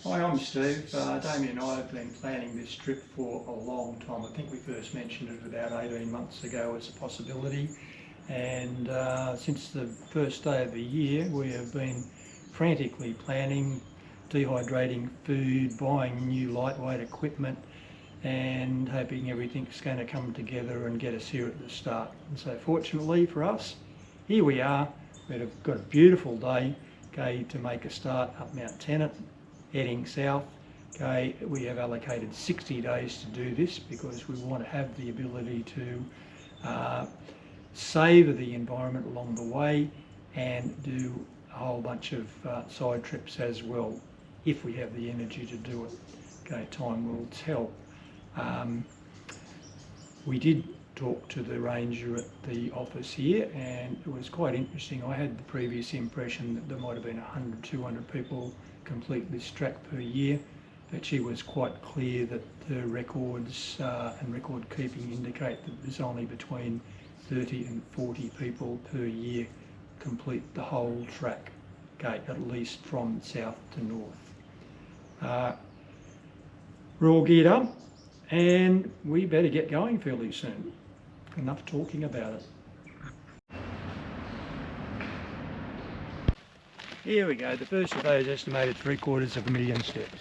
Hi, I'm Steve. Damien and I have been planning this trip for a long time. I think we first mentioned it about 18 months ago as a possibility, and since the first day of the year we have been frantically planning, dehydrating food, buying new lightweight equipment and hoping everything's going to come together and get us here at the start. And so fortunately for us, here we are. We've got a beautiful day, okay, to make a start up Mount Tennent, heading south. Okay, we have allocated 60 days to do this because we want to have the ability to savour the environment along the way and do a whole bunch of side trips as well, if we have the energy to do it. Okay, time will tell. We did talk to the ranger at the office here, and it was quite interesting. I had the previous impression that there might have been 100, 200 people complete this track per year, but she was quite clear that the records and record keeping indicate that there's only between 30 and 40 people per year complete the whole track, okay, at least from south to north. We're all geared up and we better get going fairly soon. Enough talking about it. Here we go, the first of those estimated 750,000 steps.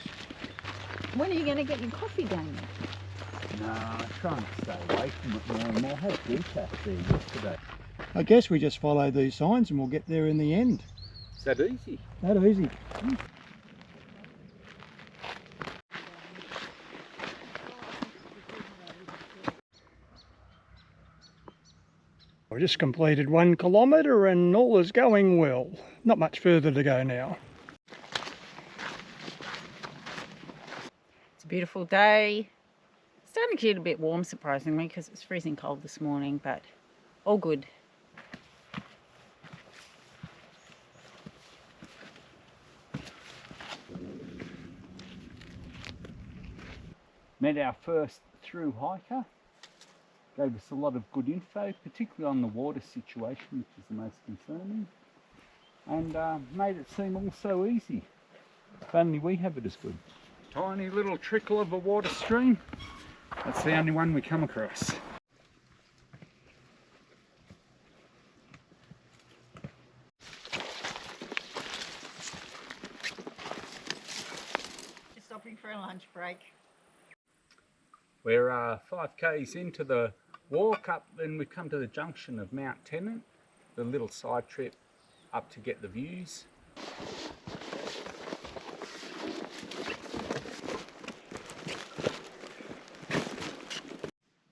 When are you going to get your coffee done? No, I'm trying to stay away from it more and more. I had decaf there yesterday. I guess we just follow these signs and we'll get there in the end. Is that easy? That easy. I've just completed 1 kilometre and all is going well. Not much further to go now. It's a beautiful day. It's starting to get a bit warm, surprisingly, because it was freezing cold this morning, but all good. Met our first through hiker. Gave us a lot of good info, particularly on the water situation, which is the most concerning, and made it seem all so easy. If only we have it as good. Tiny little trickle of a water stream. That's the only one we come across. Just stopping for a lunch break. We're 5k's into the walk up, and we've come to the junction of Mount Tennent, the little side trip up to get the views.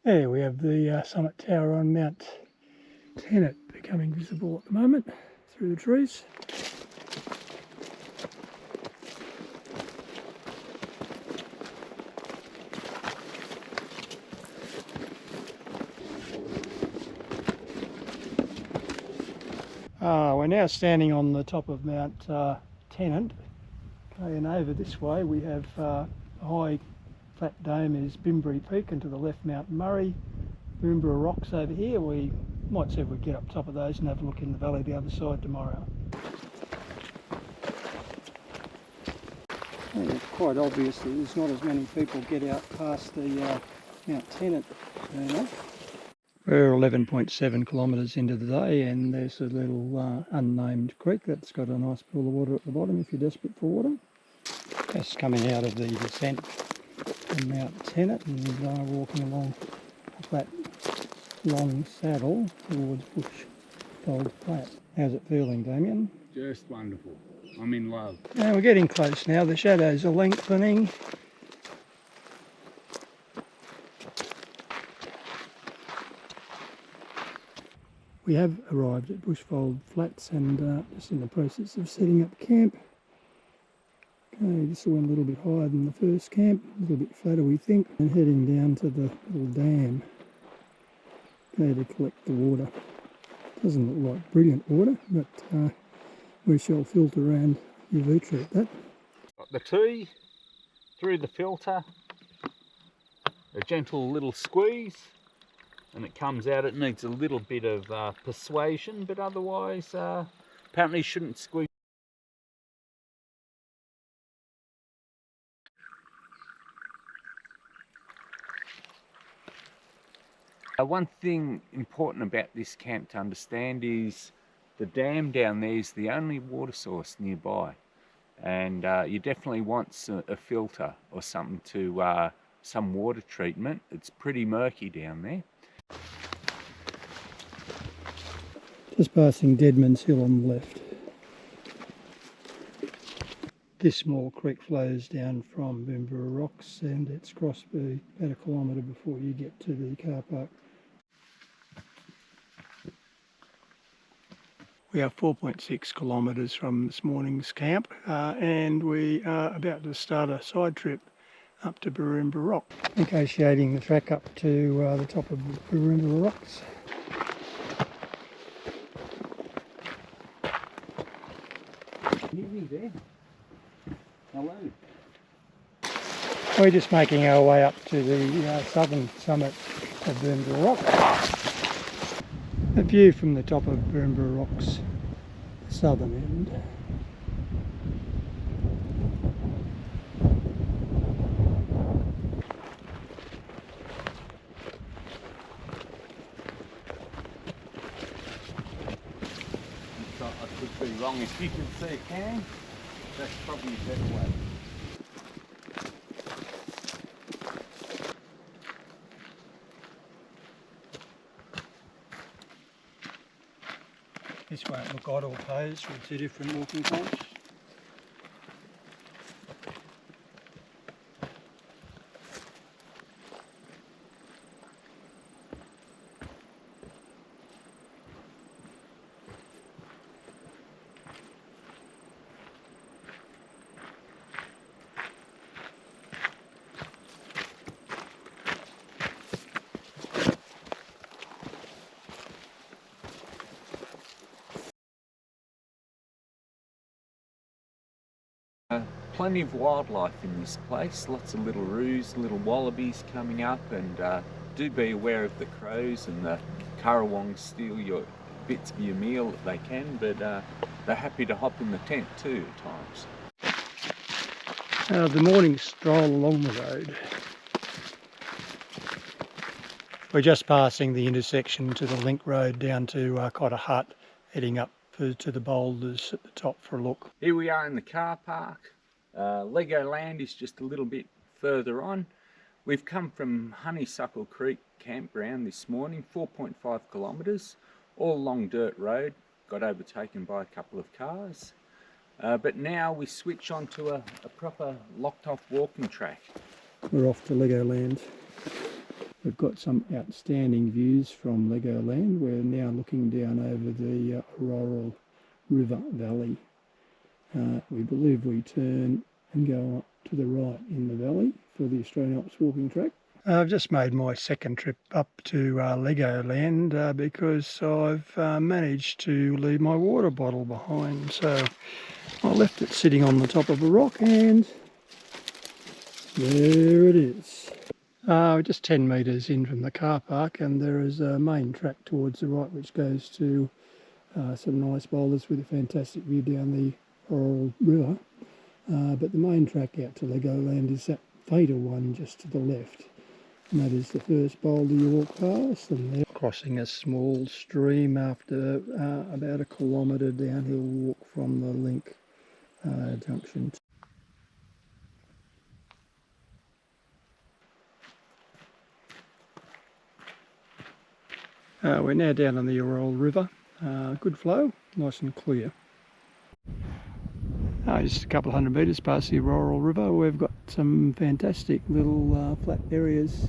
There we have the summit tower on Mount Tennent becoming visible at the moment through the trees. We're now standing on the top of Mount Tennent, okay, and over this way we have a high flat dome is Bimbri Peak, and to the left Mount Murray, Booroomba Rocks over here. We might see if we get up top of those and have a look in the valley the other side tomorrow. And it's quite obvious that there's not as many people get out past the Mount Tennent burner. We're 11.7 kilometres into the day, and there's a little unnamed creek that's got a nice pool of water at the bottom if you're desperate for water. Just coming out of the descent from Mount Tennent and walking along a flat long saddle towards Bushfold Flats. How's it feeling, Damien? Just wonderful. I'm in love. Yeah, we're getting close now. The shadows are lengthening. We have arrived at Bushfold Flats and just in the process of setting up camp. Okay, this went a little bit higher than the first camp, a little bit flatter we think, and heading down to the little dam, okay, to collect the water. Doesn't look like brilliant water, but we shall filter around UV treat that. Got the tea through the filter, a gentle little squeeze, and it comes out. It needs a little bit of persuasion, but otherwise apparently shouldn't squeeze One thing important about this camp to understand is the dam down there is the only water source nearby, and you definitely want a filter or something to some water treatment. It's pretty murky down there. Just passing Deadman's Hill on the left. This small creek flows down from Booroomba Rocks, and it's crossed about a kilometre before you get to the car park. We are 4.6 kilometres from this morning's camp, and we are about to start a side trip up to Booroomba Rock, negotiating the track up to the top of Booroomba Rocks. Nearly there. Hello. We're just making our way up to the southern summit of Booroomba Rock. A view from the top of Booroomba Rocks, southern end. I could be wrong. If you can see a can, that's probably a better way. This won't look odd or posed with two different walking points. Plenty of wildlife in this place, lots of little roos, little wallabies coming up, and do be aware of the crows and the currawongs steal your bits of your meal if they can, but they're happy to hop in the tent too at times. The morning stroll along the road. We're just passing the intersection to the link road down to Cotter Hut, heading up to the boulders at the top for a look. Here we are in the car park. Legoland is just a little bit further on. We've come from Honeysuckle Creek campground this morning, 4.5 kilometres, all along dirt road. Got overtaken by a couple of cars. But now we switch on to a proper locked off walking track. We're off to Legoland. We've got some outstanding views from Legoland. We're now looking down over the Orroral River Valley. We believe we turn and go up to the right in the valley for the Australian Alps Walking Track. I've just made my second trip up to Legoland because I've managed to leave my water bottle behind. So I left it sitting on the top of a rock, and there it is. We're just 10 metres in from the car park, and there is a main track towards the right which goes to some nice boulders with a fantastic view down the Orroral River. But the main track out to Legoland is that fatal one just to the left. And that is the first boulder you walk past, and they're crossing a small stream after about a kilometre downhill walk from the link junction. We're now down on the Orroral River. Good flow, nice and clear. Just a couple of hundred metres past the Orroral River, we've got some fantastic little flat areas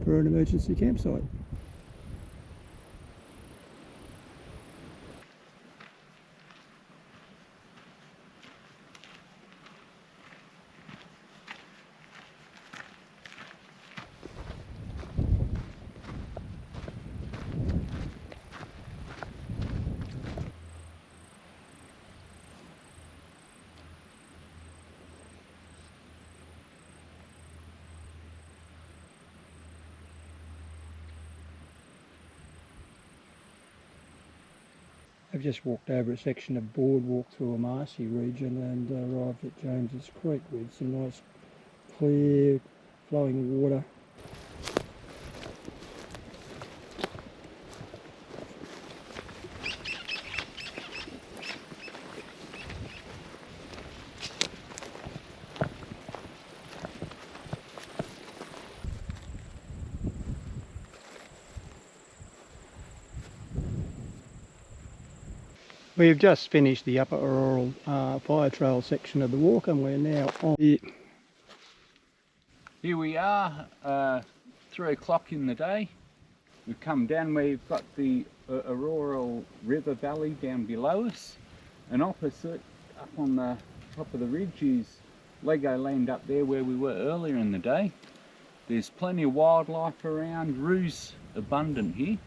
for an emergency campsite. I've just walked over a section of boardwalk through a marshy region and arrived at James's Creek with some nice clear flowing water. We've just finished the upper Orroral fire trail section of the walk, and we're now on the... Here we are, 3 o'clock in the day. We've come down, we've got the Orroral River Valley down below us, and opposite, up on the top of the ridge, is Legoland up there where we were earlier in the day. There's plenty of wildlife around, roos abundant here.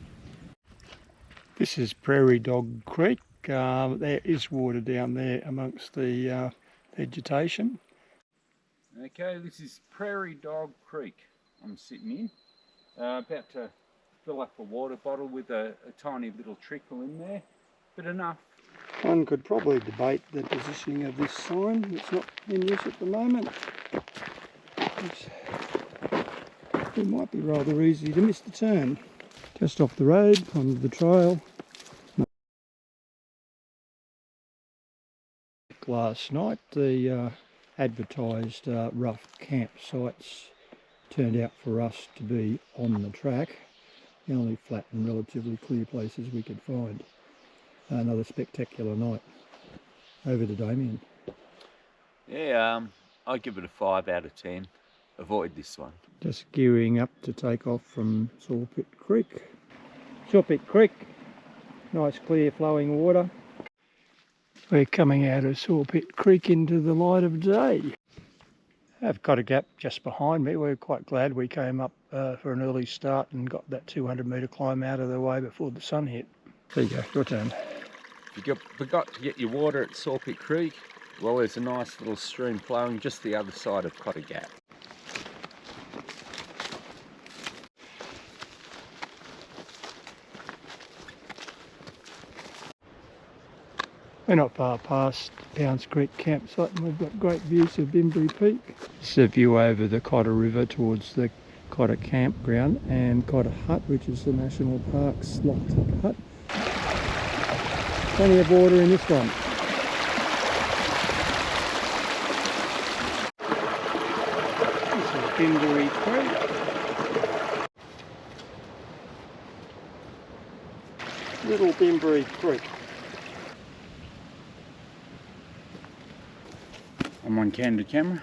This is Prairie Dog Creek. There is water down there amongst the vegetation. Okay, this is Prairie Dog Creek I'm sitting in. About to fill up a water bottle with a tiny little trickle in there, but enough. One could probably debate the positioning of this sign. It's not in use at the moment. It might be rather easy to miss the turn. Just off the road, onto the trail. Last night, the advertised rough campsites turned out for us to be on the track. The only flat and relatively clear places we could find. Another spectacular night. Over to Damien. Yeah, I'd give it a 5 out of 10. Avoid this one. Just gearing up to take off from Sawpit Creek. Sawpit Creek, nice clear flowing water. We're coming out of Sawpit Creek into the light of day. I've got a gap just behind me. We're quite glad we came up for an early start and got that 200 metre climb out of the way before the sun hit. There you go, your turn. If you forgot to get your water at Sawpit Creek, well, there's a nice little stream flowing just the other side of Cotter Gap. We're not far past Downs Creek campsite and we've got great views of Bimbri Peak. This is a view over the Cotter River towards the Cotter campground and Cotter Hut, which is the National Park's locked hut. Plenty of water in this one. This is Bimbri Creek. Little Bimbri Creek. I'm on candid camera.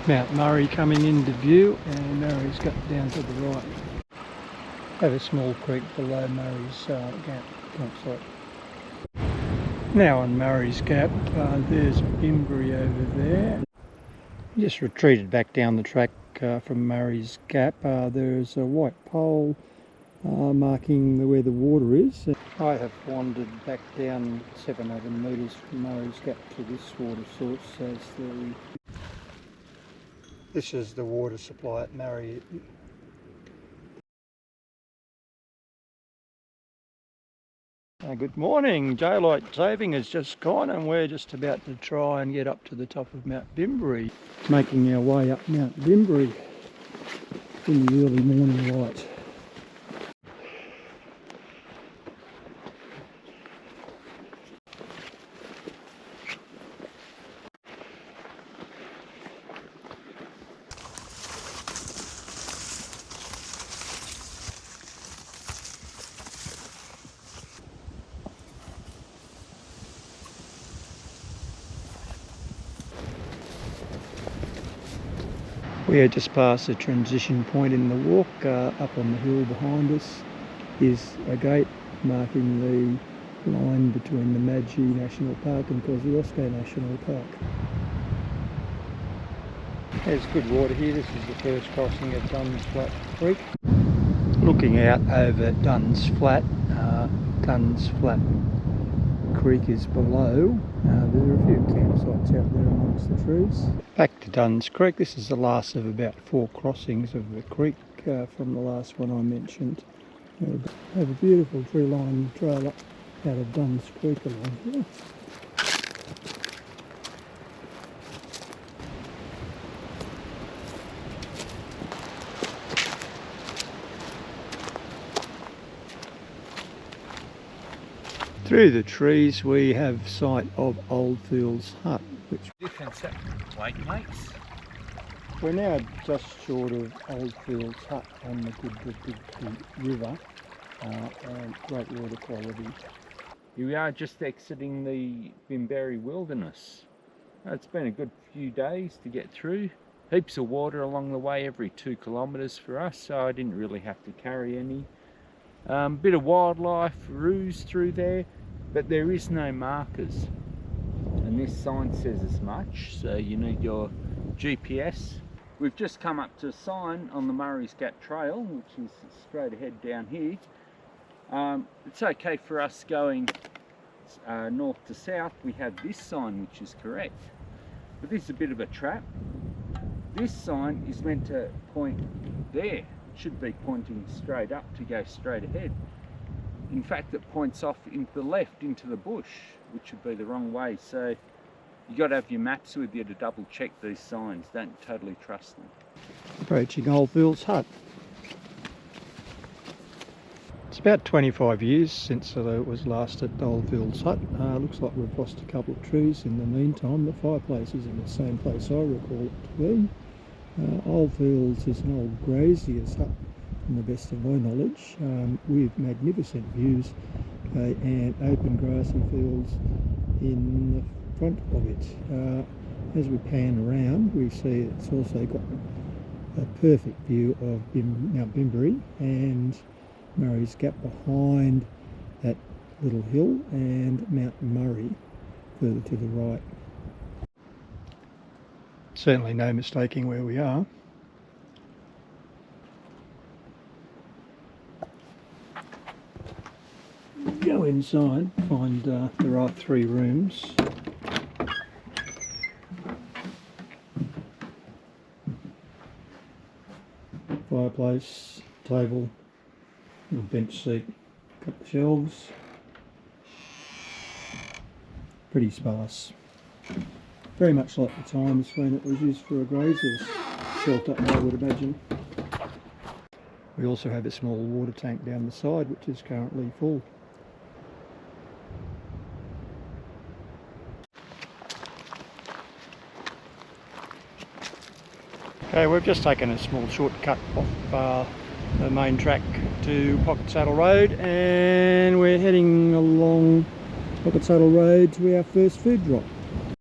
Mount Murray coming into view, and Murray's got down to the right. Have a small creek below Murray's campsite. Now on Murray's Gap, there's Bimbri over there. Just retreated back down the track from Murray's Gap. There's a white pole marking where the water is. I have wandered back down 700 metres from Murray's Gap to this water source. This is the water supply at Murray. Good morning. Daylight saving has just gone and we're just about to try and get up to the top of Mount Bimbri. Making our way up Mount Bimbri in the early morning light. We are just past the transition point in the walk. Up on the hill behind us is a gate marking the line between Namadgi National Park and Kosciuszko National Park. There's good water here. This is the first crossing of Duns Flat Creek. Looking out over Duns Flat, Duns Flat Creek is below. There are a few campsites out there amongst the trees. Back to Duns Creek. This is the last of about 4 crossings of the creek from the last one I mentioned. We have a beautiful tree-lined trail up out of Duns Creek along here. Through the trees we have sight of Oldfields Hut, which Difference that weight makes. we're now just short of Oldfields Hut on the Big River, and great water quality. Here we are just exiting the Bimberry Wilderness. It's been a good few days to get through. Heaps of water along the way every 2 kilometres for us, so I didn't really have to carry any. Bit of wildlife roos through there, but there is no markers. And this sign says as much, so you need your GPS. We've just come up to a sign on the Murray's Gap Trail, which is straight ahead down here. It's okay for us going north to south. We have this sign which is correct, but this is a bit of a trap. This sign is meant to point there. It should be pointing straight up to go straight ahead. In fact, it points off into the left into the bush, which would be the wrong way. So you got to have your maps with you to double check these signs. Don't totally trust them. Approaching Oldfields Hut. It's about 25 years since it was last at Oldfields Hut. Looks like we've lost a couple of trees in the meantime. The fireplace is in the same place I recall it to be. Oldfields is an old grazier's hut, from the best of my knowledge, with magnificent views and open grassy fields in the front of it. As we pan around, we see it's also got a perfect view of Mount Bimberry and Murray's Gap behind that little hill, and Mount Murray further to the right. Certainly no mistaking where we are. Go inside, find the right 3 rooms. Fireplace, table, little bench seat, couple of shelves. Pretty sparse. Very much like the times when it was used for a grazier's shelter, I would imagine. We also have a small water tank down the side, which is currently full. Okay, we've just taken a small shortcut off the main track to Pocket Saddle Road, and we're heading along Pocket Saddle Road to our first food drop.